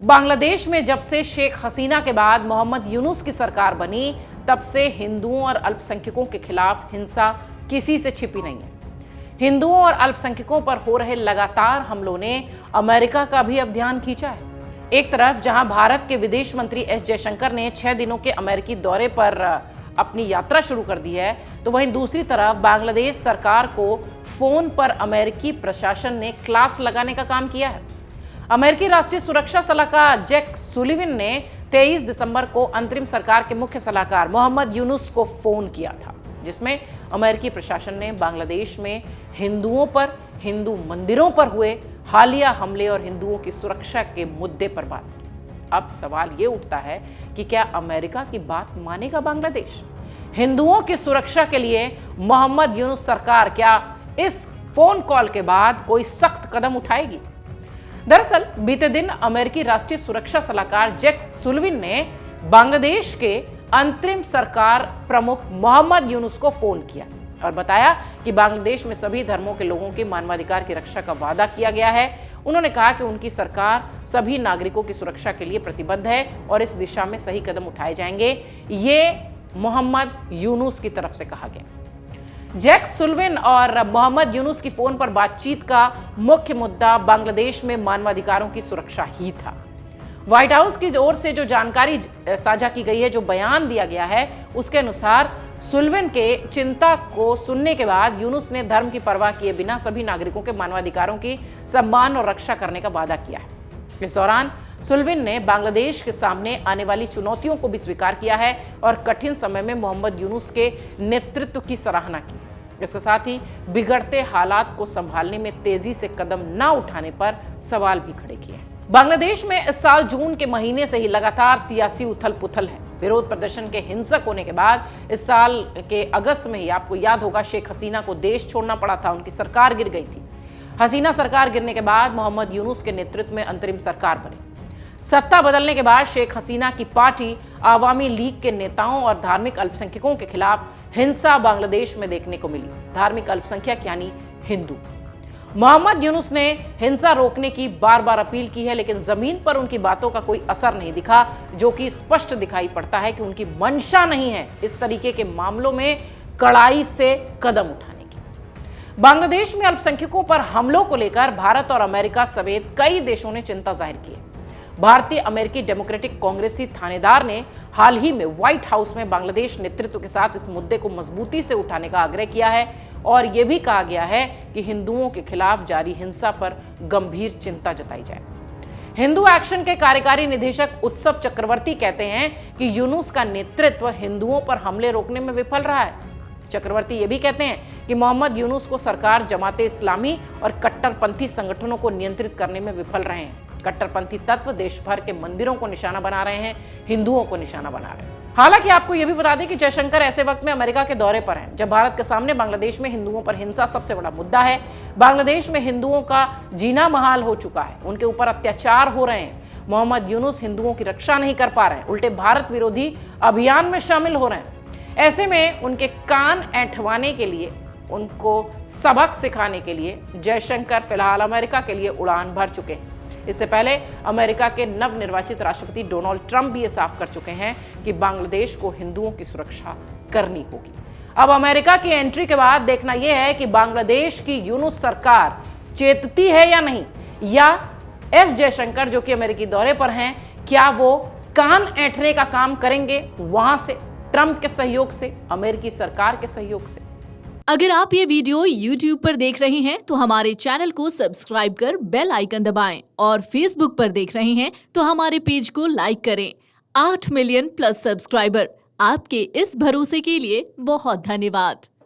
बांग्लादेश में जब से शेख हसीना के बाद मोहम्मद यूनुस की सरकार बनी, तब से हिंदुओं और अल्पसंख्यकों के खिलाफ हिंसा किसी से छिपी नहीं है। हिंदुओं और अल्पसंख्यकों पर हो रहे लगातार हमलों ने अमेरिका का भी अब ध्यान खींचा है। एक तरफ जहां भारत के विदेश मंत्री एस जयशंकर ने 6 दिनों के अमेरिकी दौरे पर अपनी यात्रा शुरू कर दी है, तो वहीं दूसरी तरफ बांग्लादेश सरकार को फोन पर अमेरिकी प्रशासन ने क्लास लगाने का काम किया है। अमेरिकी राष्ट्रीय सुरक्षा सलाहकार जैक सुलिवन ने 23 दिसंबर को अंतरिम सरकार के मुख्य सलाहकार मोहम्मद यूनुस को फोन किया था, जिसमें अमेरिकी प्रशासन ने बांग्लादेश में हिंदुओं पर, हिंदू मंदिरों पर हुए हालिया हमले और हिंदुओं की सुरक्षा के मुद्दे पर बात की। अब सवाल ये उठता है कि क्या अमेरिका की बात मानेगा बांग्लादेश? हिंदुओं की सुरक्षा के लिए मोहम्मद यूनुस सरकार क्या इस फोन कॉल के बाद कोई सख्त कदम उठाएगी? दरअसल बीते दिन अमेरिकी राष्ट्रीय सुरक्षा सलाहकार जैक सुलिवन ने बांग्लादेश के अंतरिम सरकार प्रमुख मोहम्मद यूनुस को फोन किया और बताया कि बांग्लादेश में सभी धर्मों के लोगों के मानवाधिकार की रक्षा का वादा किया गया है। उन्होंने कहा कि उनकी सरकार सभी नागरिकों की सुरक्षा के लिए प्रतिबद्ध है और इस दिशा में सही कदम उठाए जाएंगे। ये मोहम्मद यूनुस की तरफ से कहा गया। जैक सुलिवन और मोहम्मद यूनुस की फोन पर बातचीत का मुख्य मुद्दा बांग्लादेश में मानवाधिकारों की सुरक्षा ही था। व्हाइट हाउस की ओर से जो जानकारी साझा की गई है, जो बयान दिया गया है, उसके अनुसार सुलिवन के चिंता को सुनने के बाद यूनुस ने धर्म की परवाह किए बिना सभी नागरिकों के मानवाधिकारों की सम्मान और रक्षा करने का वादा किया है। इस दौरान सुलिवन ने बांग्लादेश के सामने आने वाली चुनौतियों को भी स्वीकार किया है और कठिन समय में मोहम्मद यूनुस के नेतृत्व की सराहना की। इसके साथ ही बिगड़ते हालात को संभालने में तेजी से कदम न उठाने पर सवाल भी खड़े किए। बांग्लादेश में इस साल जून के महीने से ही लगातार सियासी उथल पुथल है। विरोध प्रदर्शन के हिंसक होने के बाद इस साल के अगस्त में ही, आपको याद होगा, शेख हसीना को देश छोड़ना पड़ा था, उनकी सरकार गिर गई थी। हसीना सरकार गिरने के बाद मोहम्मद यूनुस के नेतृत्व में अंतरिम सरकार बनी। सत्ता बदलने के बाद शेख हसीना की पार्टी आवामी लीग के नेताओं और धार्मिक अल्पसंख्यकों के खिलाफ हिंसा बांग्लादेश में देखने को मिली। धार्मिक अल्पसंख्यक यानी हिंदू। मोहम्मद यूनुस ने हिंसा रोकने की बार बार अपील की है, लेकिन जमीन पर उनकी बातों का कोई असर नहीं दिखा, जो कि स्पष्ट दिखाई पड़ता है कि उनकी मंशा नहीं है इस तरीके के मामलों में कड़ाई से कदम उठाने की। बांग्लादेश में अल्पसंख्यकों पर हमलों को लेकर भारत और अमेरिका समेत कई देशों ने चिंता जाहिर की है। भारतीय अमेरिकी डेमोक्रेटिक कांग्रेसी थानेदार ने हाल ही में व्हाइट हाउस में बांग्लादेश नेतृत्व के साथ इस मुद्दे को मजबूती से उठाने का आग्रह किया है और यह भी कहा गया है कि हिंदुओं के खिलाफ जारी हिंसा पर गंभीर चिंता जताई जाए। हिंदू एक्शन के कार्यकारी निदेशक उत्सव चक्रवर्ती कहते हैं कि यूनुस का नेतृत्व हिंदुओं पर हमले रोकने में विफल रहा है। चक्रवर्ती ये भी कहते हैं कि मोहम्मद यूनुस को सरकार जमाते इस्लामी और कट्टरपंथी संगठनों को नियंत्रित करने में विफल रहे हैं। कट्टरपंथी तत्व देश भर के मंदिरों को निशाना बना रहे हैं, हिंदुओं को निशाना बना रहे हैं। हालांकि आपको यह भी बता दें कि जयशंकर ऐसे वक्त में अमेरिका के दौरे पर हैं, जब भारत के सामने बांग्लादेश में हिंदुओं पर हिंसा सबसे बड़ा मुद्दा है। बांग्लादेश में हिंदुओं का जीना महाल हो चुका है, उनके ऊपर अत्याचार हो रहे हैं। मोहम्मद यूनुस हिंदुओं की रक्षा नहीं कर पा रहे हैं, उल्टे भारत विरोधी अभियान में शामिल हो रहे हैं। ऐसे में उनके कान ऐंठवाने के लिए, उनको सबक सिखाने के लिए जयशंकर फिलहाल अमेरिका के लिए उड़ान भर चुके हैं। इससे पहले अमेरिका के नवनिर्वाचित राष्ट्रपति डोनाल्ड ट्रंप भी ये साफ कर चुके हैं कि बांग्लादेश को हिंदुओं की सुरक्षा करनी होगी। अब अमेरिका की एंट्री के बाद देखना यह है कि बांग्लादेश की यूनुस सरकार चेतती है या नहीं, या एस जयशंकर जो कि अमेरिकी दौरे पर हैं, क्या वो कान ऐंठने का काम करेंगे वहां से, ट्रंप के सहयोग से, अमेरिकी सरकार के सहयोग से। अगर आप ये वीडियो YouTube पर देख रहे हैं तो हमारे चैनल को सब्सक्राइब कर बेल आइकन दबाएं और Facebook पर देख रहे हैं तो हमारे पेज को लाइक करें। 8 मिलियन प्लस सब्सक्राइबर, आपके इस भरोसे के लिए बहुत धन्यवाद।